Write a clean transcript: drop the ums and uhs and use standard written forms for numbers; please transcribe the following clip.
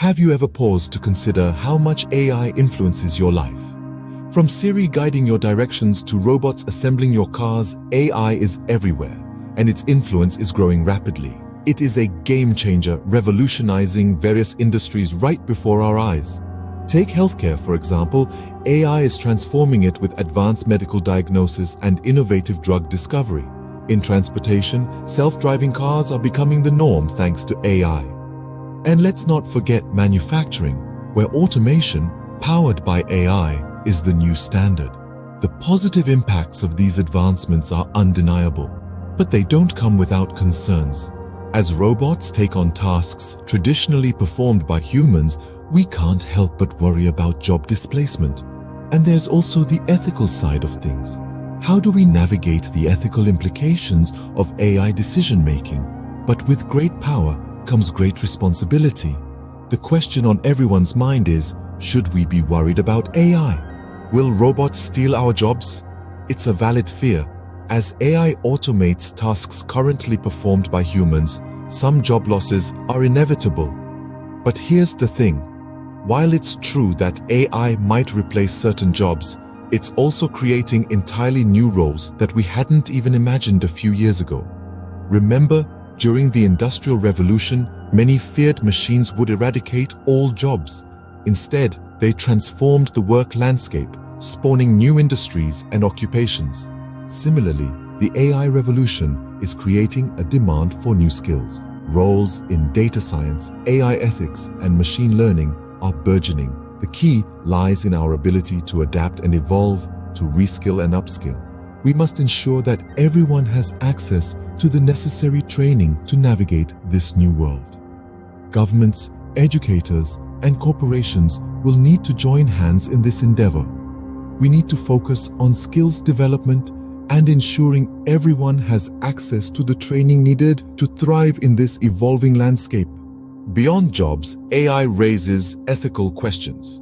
Have you ever paused to consider how much AI influences your life? From Siri guiding your directions to robots assembling your cars, AI is everywhere, and its influence is growing rapidly. It is a game changer, revolutionizing various industries right before our eyes. Take healthcare, for example. AI is transforming it with advanced medical diagnosis and innovative drug discovery. In transportation, self-driving cars are becoming the norm thanks to AI. And let's not forget manufacturing, where automation, powered by AI, is the new standard. The positive impacts of these advancements are undeniable, but they don't come without concerns. As robots take on tasks traditionally performed by humans, we can't help but worry about job displacement. And there's also the ethical side of things. How do we navigate the ethical implications of AI decision-making? But with great power comes great responsibility. The question on everyone's mind is, should we be worried about AI? Will robots steal our jobs? It's a valid fear. As AI automates tasks currently performed by humans, some job losses are inevitable. But here's the thing. While it's true that AI might replace certain jobs, it's also creating entirely new roles that we hadn't even imagined a few years ago. Remember, during the Industrial Revolution, many feared machines would eradicate all jobs. Instead, they transformed the work landscape, spawning new industries and occupations. Similarly, the AI revolution is creating a demand for new skills. Roles in data science, AI ethics, and machine learning are burgeoning. The key lies in our ability to adapt and evolve, to reskill and upskill. We must ensure that everyone has access to the necessary training to navigate this new world. Governments, educators, and corporations will need to join hands in this endeavor. We need to focus on skills development and ensuring everyone has access to the training needed to thrive in this evolving landscape. Beyond jobs, AI raises ethical questions.